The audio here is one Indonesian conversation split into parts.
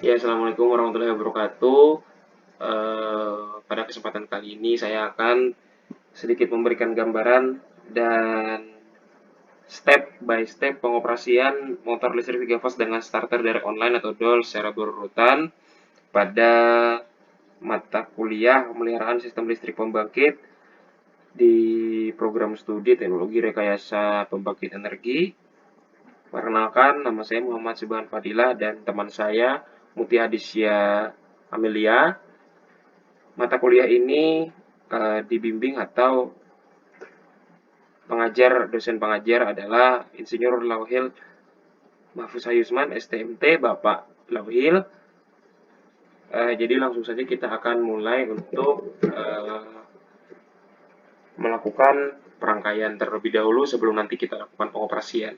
Ya, Assalamualaikum warahmatullahi wabarakatuh. Pada kesempatan kali ini saya akan sedikit memberikan gambaran dan step by step pengoperasian motor listrik 3 fase dengan starter dari online atau DOL secara berurutan pada mata kuliah pemeliharaan sistem listrik pembangkit di program studi teknologi rekayasa pembangkit energi. Perkenalkan, nama saya Muhammad Subhan Fadilah dan teman saya Mutia Adisya Amelia. Mata kuliah ini dibimbing atau dosen pengajar adalah Insinyur Lauhil Mahfuz Yusman, STMT, Bapak Lauhil. Jadi langsung saja kita akan mulai untuk melakukan perangkaian terlebih dahulu sebelum nanti kita lakukan pengoperasian.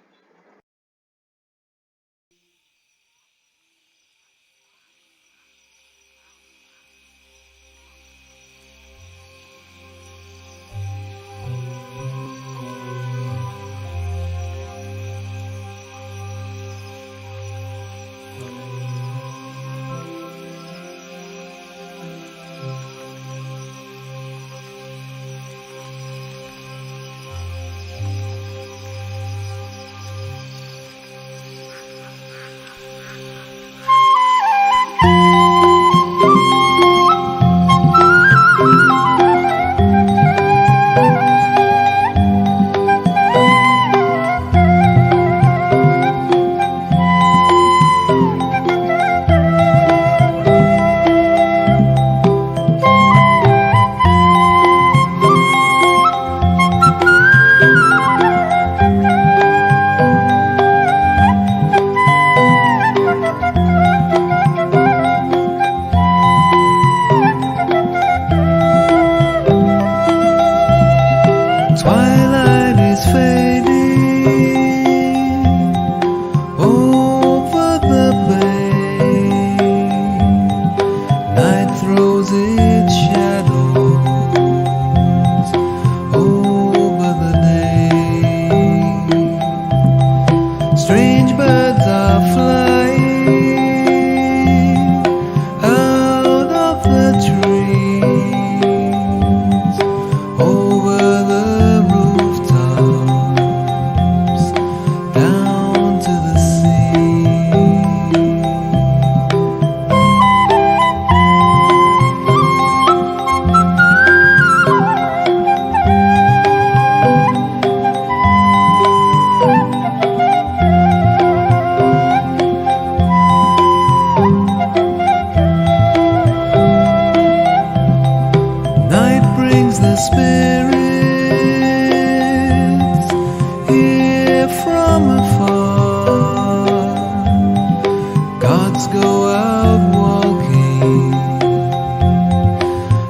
Twilight is fading over the plain. Night throws its shadows over the day. Strange birds are flying out of the trees over the rooftops down to the sea. Night brings the spirits here from afar. Gods go out walking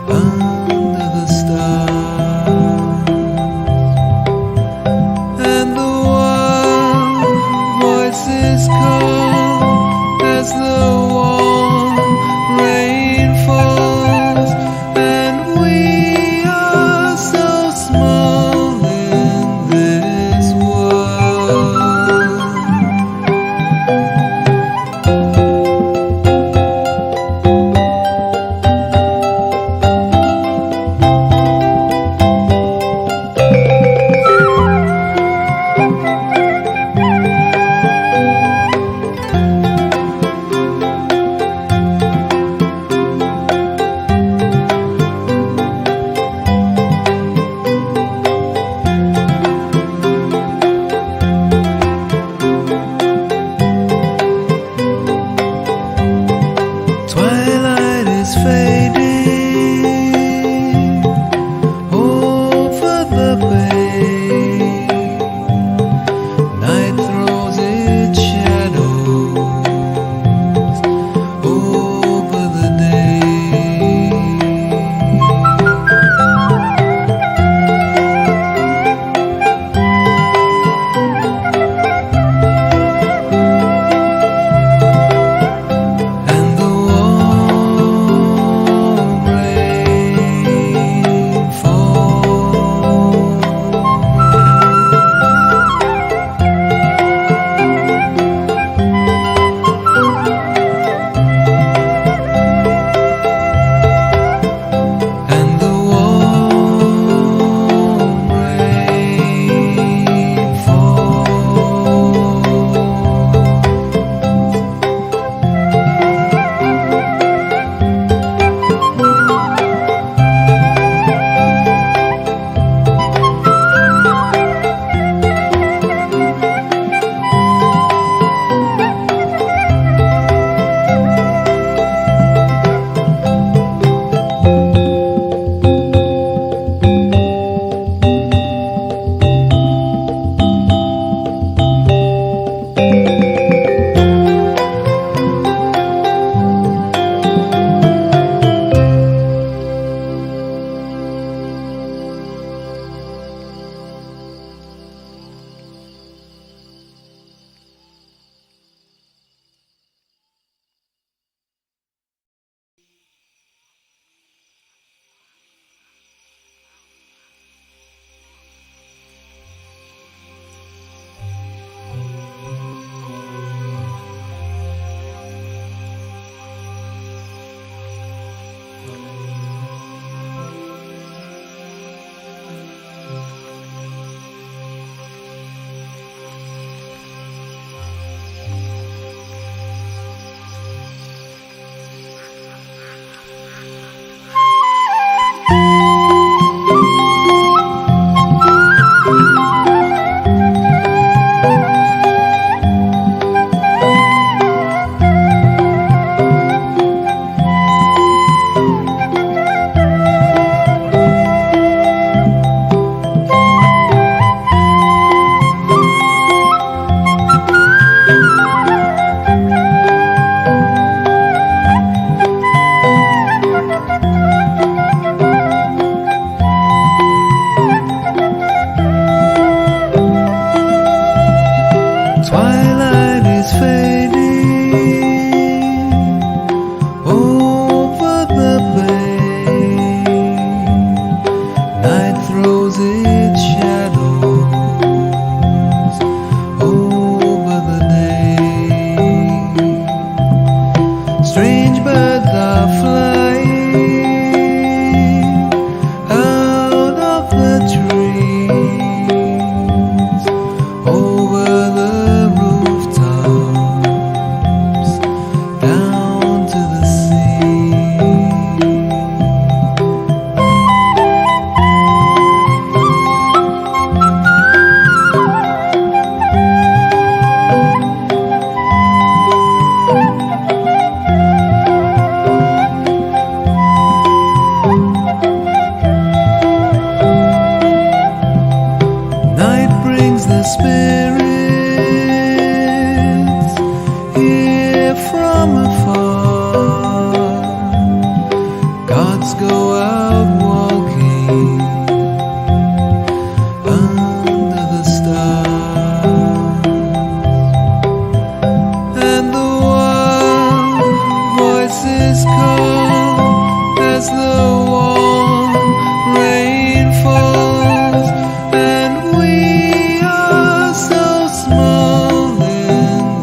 under the stars, and the wild voices call as the warm rain falls, and we are so small in this world. from afar. Gods go out walking under the stars, and the wild voices call as the warm rain falls, and we are so small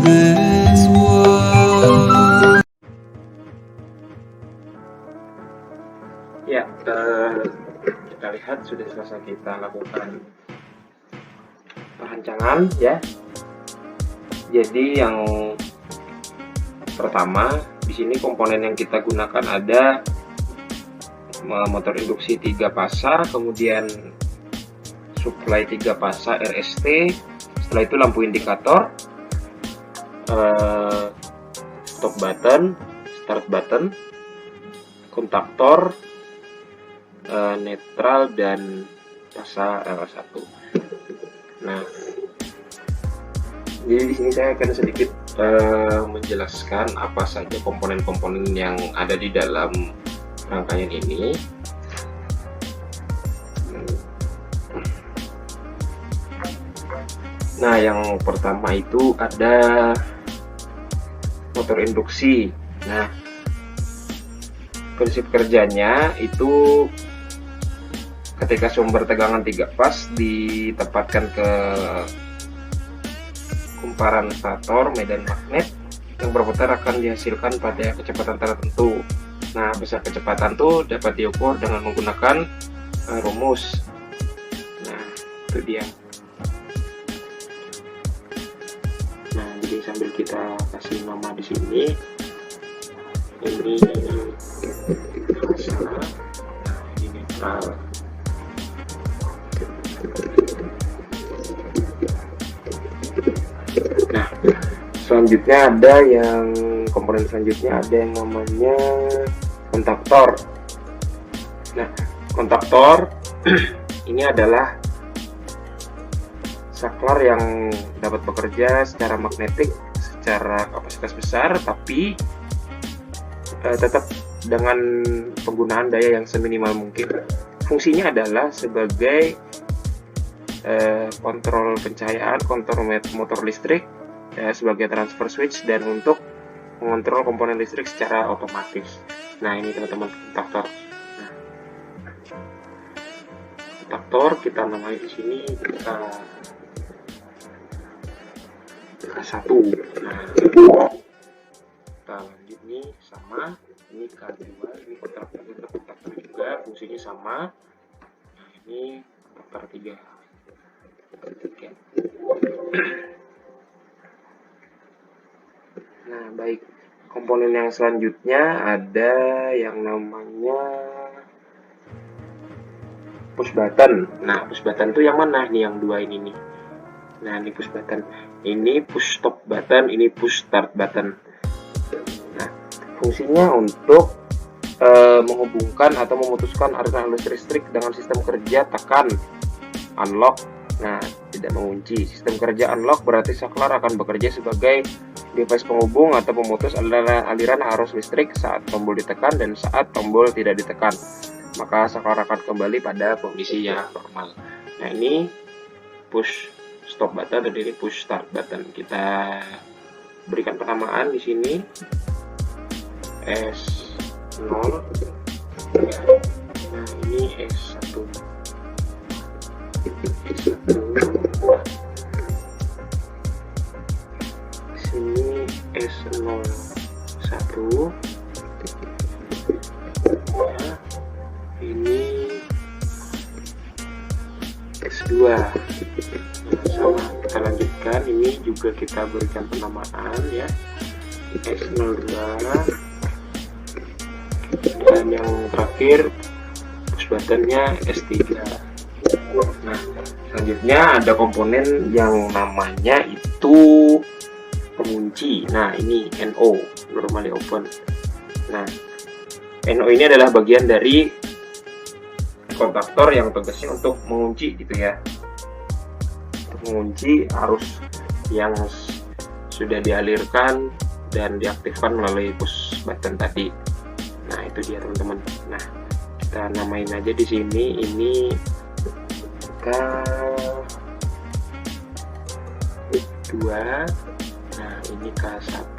in this world. Ya, kita lihat sudah selesai kita lakukan perancangan ya. Jadi yang pertama di sini komponen yang kita gunakan ada motor induksi 3 pasa, kemudian supply 3 pasa RST, setelah itu lampu indikator, stop button, start button, kontaktor, netral, dan pasa L1. Nah, jadi di sini saya akan sedikit menjelaskan apa saja komponen-komponen yang ada di dalam rangkaian ini. Nah, yang pertama itu ada motor induksi. Nah, prinsip kerjanya itu ketika sumber tegangan 3 fase ditempatkan ke kumparan stator medan magnet yang berputar akan dihasilkan pada kecepatan tertentu. Nah, besar kecepatan itu dapat diukur dengan menggunakan rumus. Nah, itu dia. Nah, jadi sambil kita kasih nama di sini, ini fasa, nah ini netral. Nah, selanjutnya ada yang komponen selanjutnya ada yang namanya kontaktor. Nah, kontaktor ini adalah saklar yang dapat bekerja secara magnetik secara kapasitas besar, tapi tetap dengan penggunaan daya yang seminimal mungkin. Fungsinya adalah sebagai kontrol pencahayaan, kontrol motor listrik, sebagai transfer switch, dan untuk mengontrol komponen listrik secara otomatis. Nah, ini teman-teman kontaktor. Nah, kontaktor kita namai di sini K1. Nah, kita lanjut nih sama ini K2, ini kontaktor juga fungsinya sama. Nah, ini kontaktor 3. Nah, baik, komponen yang selanjutnya ada yang namanya push button. Nah, push button itu yang mana? Nih, yang dua ini nih. Nah, ini push button. Ini push stop button, ini push start button. Nah, fungsinya untuk menghubungkan atau memutuskan aliran listrik dengan sistem kerja tekan unlock. Nah, tidak mengunci. Sistem kerja unlock berarti saklar akan bekerja sebagai device penghubung atau pemutus aliran arus listrik saat tombol ditekan dan saat tombol tidak ditekan. Maka saklar akan kembali pada kondisi yang normal. Nah, ini push stop button dan ini push start button. Kita berikan penamaan di sini S0. Nah, ini S1. Sini S01. Nah, ini S2. Sama, kita lanjutkan. Ini juga kita berikan penamaan ya, S02. Dan yang terakhir push buttonnya S3. Nah, selanjutnya ada komponen yang namanya itu pengunci. Nah, ini NO, normally open. Nah, NO ini adalah bagian dari kontaktor yang tugasnya untuk mengunci gitu ya, untuk mengunci arus yang sudah dialirkan dan diaktifkan melalui push button tadi. Nah, itu dia teman-teman. Nah, kita namain aja di sini ini K2. Nah, ini K1.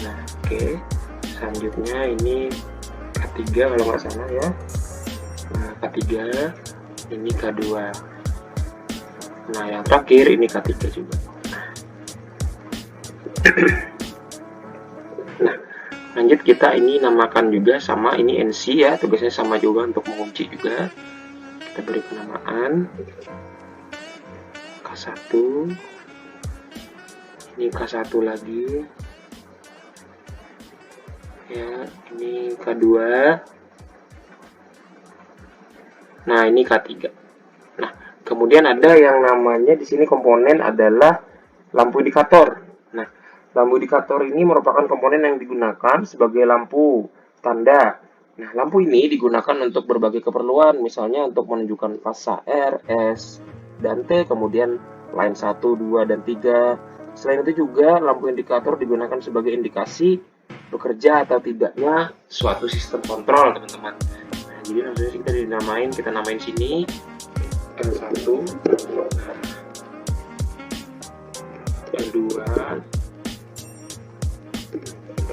Nah, oke. Selanjutnya ini K3 kalau nggak salah ya. Nah, K3, ini K2. Nah, yang terakhir ini K3 juga. Nah, lanjut kita ini namakan juga sama ini NC ya, tugasnya sama juga untuk mengunci juga. Kita beri penamaan K1. Ini K1 lagi. Ya, ini K2. Nah, ini K3. Nah, kemudian ada yang namanya di sini komponen adalah lampu indikator. Nah, lampu indikator ini merupakan komponen yang digunakan sebagai lampu tanda. Nah, lampu ini digunakan untuk berbagai keperluan, misalnya untuk menunjukkan fasa R, S, dan T, kemudian line 1, 2, dan 3. Selain itu juga lampu indikator digunakan sebagai indikasi bekerja atau tidaknya suatu sistem kontrol, teman-teman. Nah, jadi langsung kita namain sini L1, L2,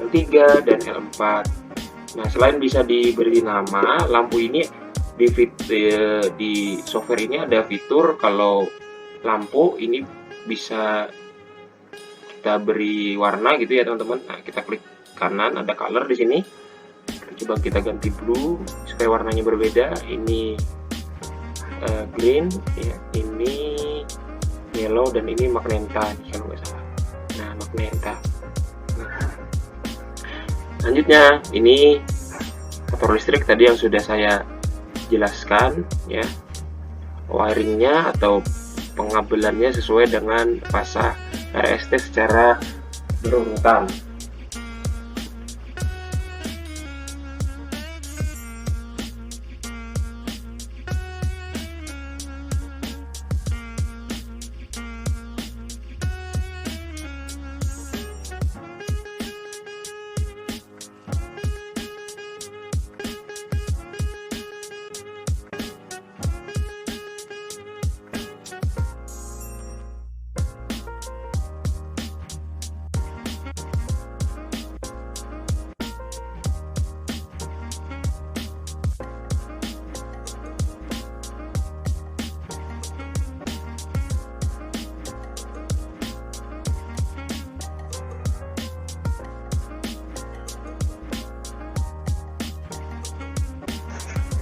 L3, dan L4. Nah, selain bisa diberi nama, lampu ini di software ini ada fitur kalau lampu ini bisa kita beri warna gitu ya teman-teman. Nah, kita klik kanan, ada color di sini. Coba kita ganti blue supaya warnanya berbeda. Ini green, ya, ini yellow, dan ini magenta kalau nggak salah. Nah, magenta. Nah, selanjutnya ini motor listrik tadi yang sudah saya jelaskan ya, wiringnya atau pengabelannya sesuai dengan fasa RST secara berurutan.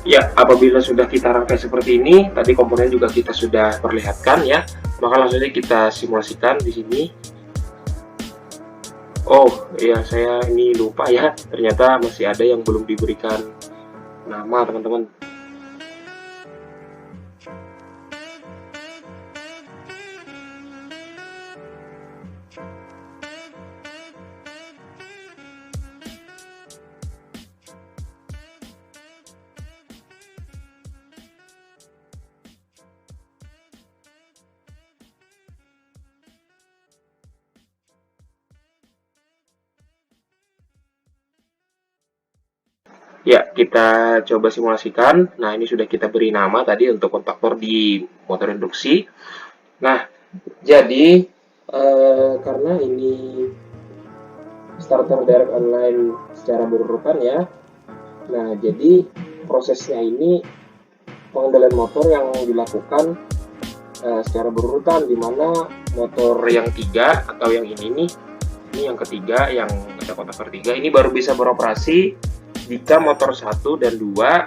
Ya, apabila sudah kita rangkai seperti ini, tadi komponen juga kita sudah perlihatkan ya, maka langsung saja kita simulasikan di sini. Oh, ya saya ini lupa ya, ternyata masih ada yang belum diberikan nama, teman-teman. Ya, kita coba simulasikan. Nah, ini sudah kita beri nama tadi untuk kontaktor di motor induksi. Nah, jadi karena ini starter direct online secara berurutan ya. Nah, jadi prosesnya ini pengendalian motor yang dilakukan secara berurutan, di mana motor yang 3 atau yang ini nih, ini yang ketiga, yang ada kontaktor 3 ini baru bisa beroperasi jika motor 1 dan 2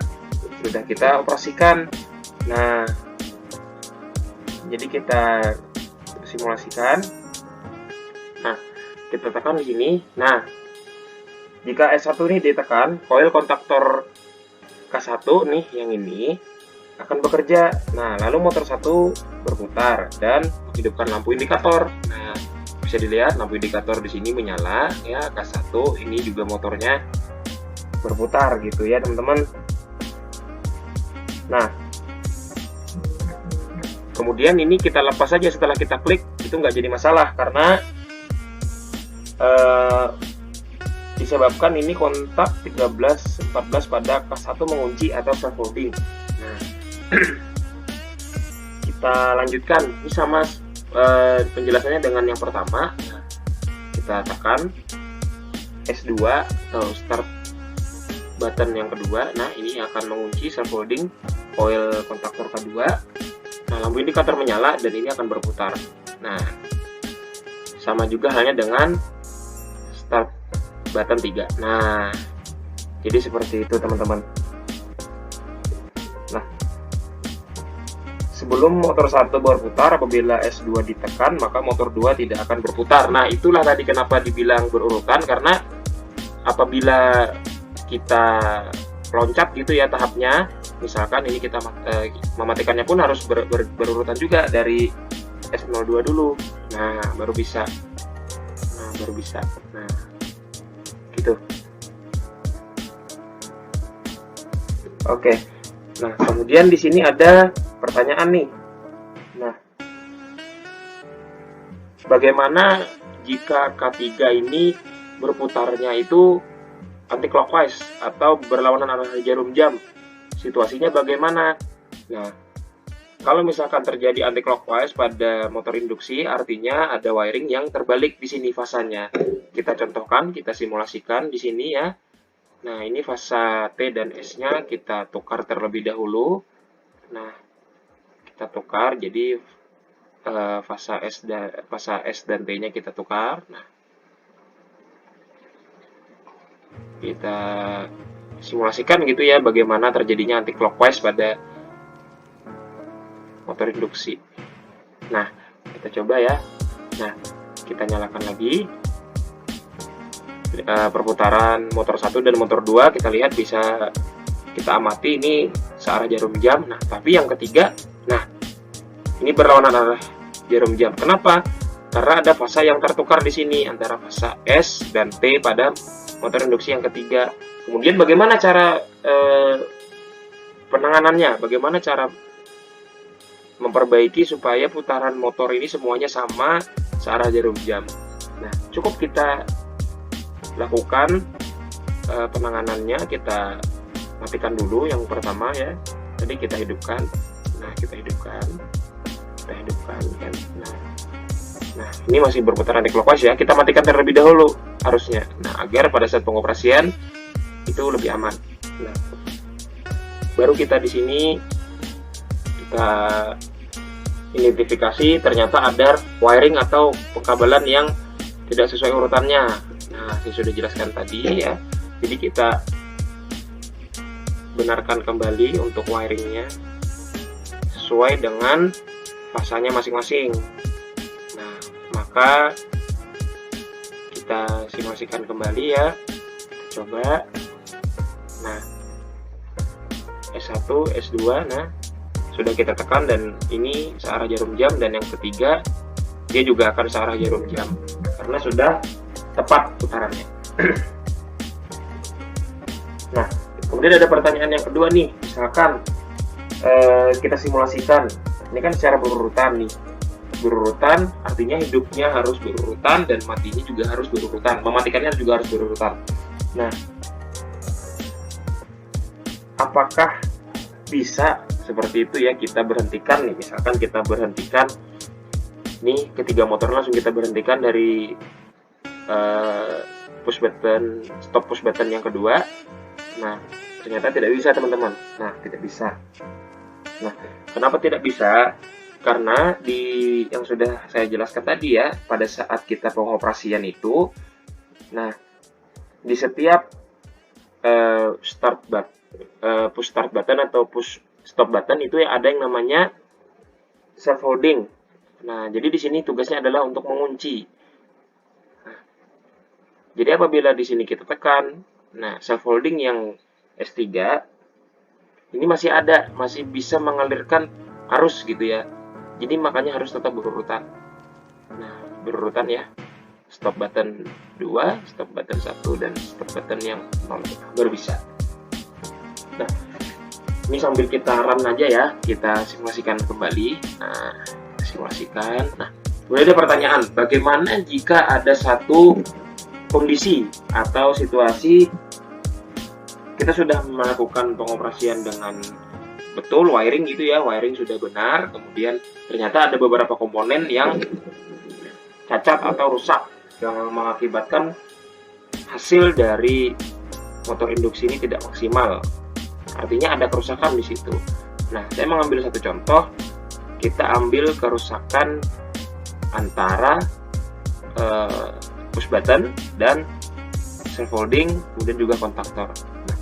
sudah kita operasikan. Nah, jadi kita simulasikan. Nah, kita tekan di sini. Nah, jika S1 ini ditekan, koil kontaktor K1 nih yang ini akan bekerja. Nah, lalu motor 1 berputar dan menghidupkan lampu indikator. Nah, bisa dilihat lampu indikator di sini menyala ya, K1 ini juga motornya berputar gitu ya teman-teman. Nah, kemudian ini kita lepas saja setelah kita klik, itu nggak jadi masalah karena disebabkan ini kontak 13-14 pada K1 mengunci atau self-holding. Nah, kita lanjutkan. Ini sama penjelasannya dengan yang pertama. Nah, kita tekan S2 atau start button yang kedua. Nah, ini akan mengunci self-holding coil kontaktor K2. Nah, lampu indikator menyala dan ini akan berputar. Nah, sama juga halnya dengan start button 3. Nah, jadi seperti itu teman-teman. Nah, sebelum motor 1 berputar, apabila S2 ditekan, maka motor 2 tidak akan berputar. Nah, itulah tadi kenapa dibilang berurutan, karena apabila kita loncat gitu ya tahapnya, misalkan ini kita mematikannya pun harus berurutan juga dari S02 dulu. Nah, baru bisa. Nah, gitu. Oke. Nah, kemudian di sini ada pertanyaan nih. Nah, bagaimana jika K3 ini berputarnya itu anti-clockwise atau berlawanan arah jarum jam? Situasinya bagaimana? Nah, kalau misalkan terjadi anti-clockwise pada motor induksi, artinya ada wiring yang terbalik di sini fasanya. Kita contohkan, kita simulasikan di sini ya. Nah, ini fasa T dan S-nya kita tukar terlebih dahulu. Nah, kita tukar, jadi fasa S dan T-nya kita tukar. Nah, kita simulasikan gitu ya, bagaimana terjadinya anti-clockwise pada motor induksi. Nah, kita coba ya. Nah, kita nyalakan lagi perputaran motor 1 dan motor 2. Kita lihat bisa kita amati ini searah jarum jam. Nah, tapi yang ketiga, nah ini berlawanan arah jarum jam. Kenapa? Karena ada fasa yang tertukar di sini antara fasa S dan T pada motor induksi yang ketiga. Kemudian bagaimana cara penanganannya? Bagaimana cara memperbaiki supaya putaran motor ini semuanya sama searah jarum jam? Nah, cukup kita lakukan penanganannya. Kita matikan dulu yang pertama ya. Tadi kita hidupkan. Nah, kita hidupkan kan. Nah, ini masih berputar anti-clockwise ya. Kita matikan terlebih dahulu harusnya. Nah, agar pada saat pengoperasian itu lebih aman. Nah, baru kita di sini kita identifikasi ternyata ada wiring atau pengkabelan yang tidak sesuai urutannya. Nah, saya sudah jelaskan tadi ya. Jadi kita benarkan kembali untuk wiringnya sesuai dengan fasanya masing-masing. Nah, maka kita simulasikan kembali ya. Coba. Nah, S1, S2, nah sudah kita tekan dan ini searah jarum jam, dan yang ketiga dia juga akan searah jarum jam karena sudah tepat putarannya. Nah, kemudian ada pertanyaan yang kedua nih, misalkan kita simulasikan, ini kan secara berurutan nih. Berurutan artinya hidupnya harus berurutan dan matinya juga harus berurutan, mematikannya juga harus berurutan. Nah, apakah bisa seperti itu ya, kita berhentikan nih, misalkan kita berhentikan nih ketiga motor langsung kita berhentikan dari stop push button yang kedua. Nah, ternyata tidak bisa teman-teman. Nah, tidak bisa. Nah, kenapa tidak bisa? Karena di yang sudah saya jelaskan tadi ya, pada saat kita pengoperasian itu, nah di setiap push start button atau push stop button itu ya ada yang namanya self holding. Nah, jadi di sini tugasnya adalah untuk mengunci. Nah, jadi apabila di sini kita tekan, nah self holding yang S3 ini masih ada, masih bisa mengalirkan arus gitu ya. Jadi makanya harus tetap berurutan. Nah, berurutan ya. Stop button 2, stop button 1, dan stop button yang 0 baru bisa. Nah, ini sambil kita run aja ya, kita simulasikan kembali. Nah, simulasikan. Nah, kemudian ada pertanyaan, bagaimana jika ada satu kondisi atau situasi kita sudah melakukan pengoperasian dengan betul wiring gitu ya, wiring sudah benar, kemudian ternyata ada beberapa komponen yang cacat atau rusak yang mengakibatkan hasil dari motor induksi ini tidak maksimal. Artinya ada kerusakan di situ. Nah, saya mengambil satu contoh. Kita ambil kerusakan antara push button dan self holding, kemudian juga kontaktor. Nah,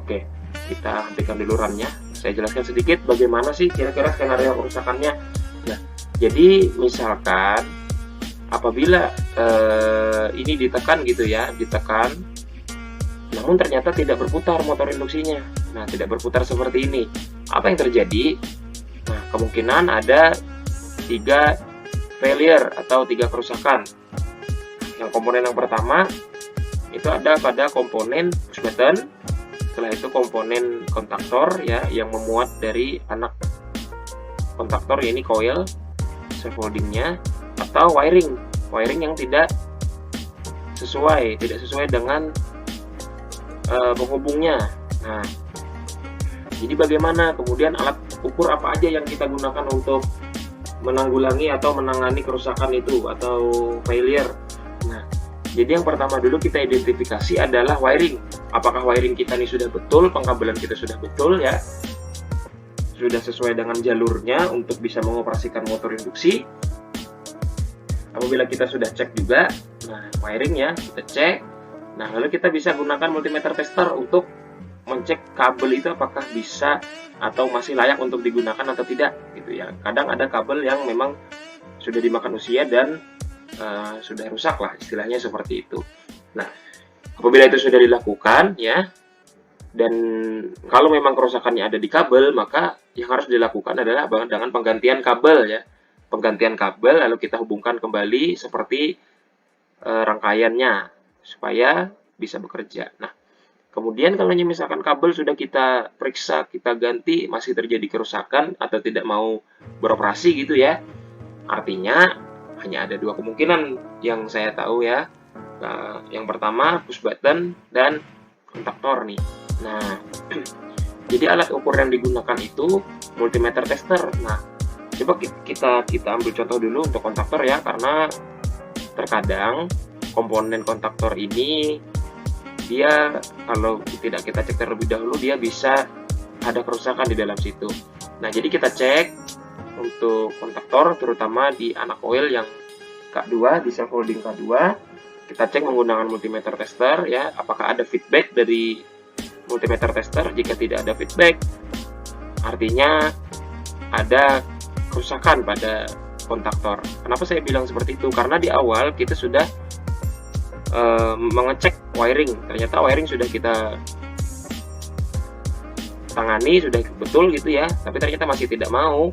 oke, kita hentikan dulu RAM-nya. Saya jelaskan sedikit bagaimana sih kira-kira skenario kerusakannya. Nah, jadi misalkan apabila ini ditekan gitu ya, ditekan, namun ternyata tidak berputar motor induksinya. Nah, tidak berputar seperti ini. Apa yang terjadi? Nah, kemungkinan ada 3 failure atau 3 kerusakan. Yang komponen yang pertama itu ada pada komponen push button. Setelah itu komponen kontaktor ya, yang memuat dari anak kontaktor, ini coil self holdingnya, atau wiring yang tidak sesuai dengan penghubungnya. Nah, jadi bagaimana kemudian alat ukur apa aja yang kita gunakan untuk menanggulangi atau menangani kerusakan itu atau failure. Nah, jadi yang pertama dulu kita identifikasi adalah wiring. Apakah wiring kita ini sudah betul, pengkabelan kita sudah betul ya, sudah sesuai dengan jalurnya untuk bisa mengoperasikan motor induksi. Apabila kita sudah cek juga, nah wiringnya kita cek. Nah, lalu kita bisa gunakan multimeter tester untuk mencek kabel itu apakah bisa atau masih layak untuk digunakan atau tidak gitu ya. Kadang ada kabel yang memang sudah dimakan usia dan sudah rusak lah, istilahnya seperti itu. Nah, apabila itu sudah dilakukan ya, dan kalau memang kerusakannya ada di kabel, maka yang harus dilakukan adalah dengan penggantian kabel ya. Penggantian kabel lalu kita hubungkan kembali seperti rangkaiannya supaya bisa bekerja. Nah, kemudian kalau misalkan kabel sudah kita periksa, kita ganti, masih terjadi kerusakan atau tidak mau beroperasi gitu ya, artinya hanya ada 2 kemungkinan yang saya tahu ya. Nah, yang pertama push button dan kontaktor nih. Nah, jadi alat ukur yang digunakan itu multimeter tester. Nah, coba kita ambil contoh dulu untuk kontaktor ya, karena terkadang komponen kontaktor ini dia kalau tidak kita cek terlebih dahulu, dia bisa ada kerusakan di dalam situ. Nah, jadi kita cek untuk kontaktor terutama di anak coil yang K2, di self holding K2, kita cek menggunakan multimeter tester ya, apakah ada feedback dari multimeter tester. Jika tidak ada feedback, artinya ada kerusakan pada kontaktor. Kenapa saya bilang seperti itu? Karena di awal kita sudah mengecek wiring, ternyata wiring sudah kita tangani, sudah betul gitu ya, tapi ternyata masih tidak mau,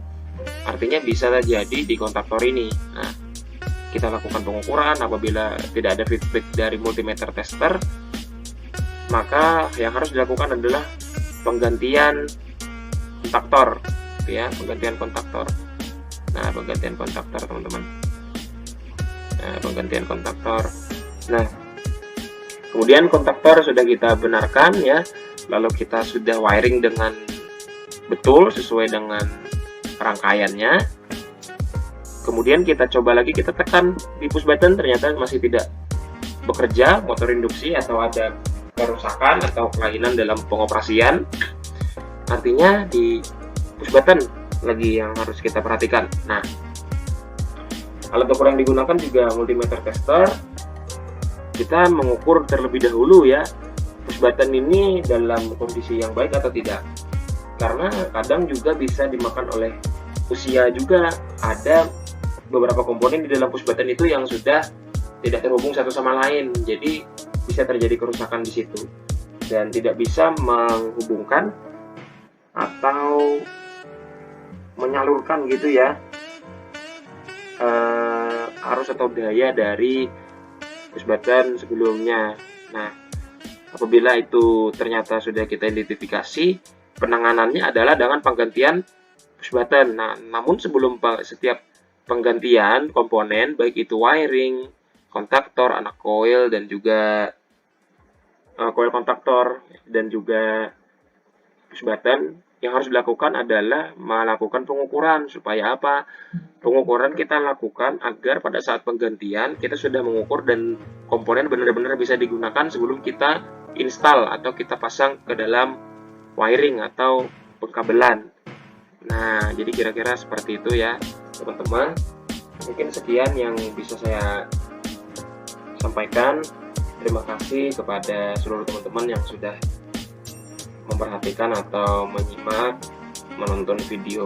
artinya bisa terjadi di kontaktor ini. Nah, kita lakukan pengukuran. Apabila tidak ada feedback dari multimeter tester, maka yang harus dilakukan adalah penggantian kontaktor ya, penggantian kontaktor. Nah, penggantian kontaktor teman-teman. Nah, penggantian kontaktor. Nah, kemudian kontaktor sudah kita benarkan ya, lalu kita sudah wiring dengan betul sesuai dengan rangkaiannya. Kemudian kita coba lagi, kita tekan di push button, ternyata masih tidak bekerja motor induksi atau ada kerusakan atau kelainan dalam pengoperasian. Artinya di push button lagi yang harus kita perhatikan. Nah, alat ukur yang digunakan juga multimeter tester. Kita mengukur terlebih dahulu ya, push button ini dalam kondisi yang baik atau tidak. Karena kadang juga bisa dimakan oleh usia juga. Ada beberapa komponen di dalam push button itu yang sudah tidak terhubung satu sama lain. Jadi bisa terjadi kerusakan di situ. Dan tidak bisa menghubungkan atau menyalurkan gitu ya arus atau daya dari push button sebelumnya. Nah, apabila itu ternyata sudah kita identifikasi, penanganannya adalah dengan penggantian push button. Nah, namun sebelum setiap penggantian komponen, baik itu wiring, kontaktor, anak koil, dan juga koil kontaktor, dan juga push button. Yang harus dilakukan adalah melakukan pengukuran. Supaya apa? Pengukuran kita lakukan agar pada saat penggantian kita sudah mengukur dan komponen benar-benar bisa digunakan sebelum kita install atau kita pasang ke dalam wiring atau pengkabelan. Nah, jadi kira-kira seperti itu ya teman-teman. Mungkin sekian yang bisa saya sampaikan. Terima kasih kepada seluruh teman-teman yang sudah memperhatikan atau menonton video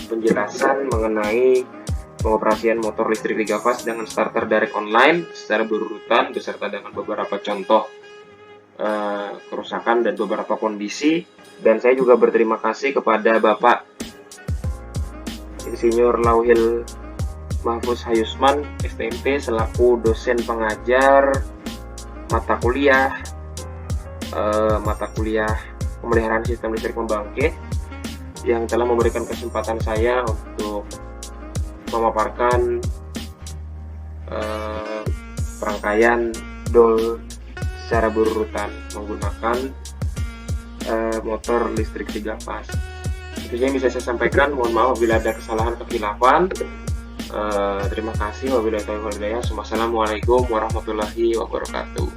penjelasan mengenai pengoperasian motor listrik 3 fase dengan starter direct online secara berurutan beserta dengan beberapa contoh kerusakan dan beberapa kondisi. Dan saya juga berterima kasih kepada Bapak Insinyur Lauhil Mahfuz Hayusman STMP selaku dosen pengajar mata kuliah pemeliharaan sistem listrik pembangkit yang telah memberikan kesempatan saya untuk memaparkan perangkaian DOL secara berurutan menggunakan motor listrik 3 fase. Itu yang bisa saya sampaikan. Mohon maaf bila ada kesalahan atau khilafan. Terima kasih. Wabillahi taufiq wal hidayah. Wassalamualaikum warahmatullahi wabarakatuh.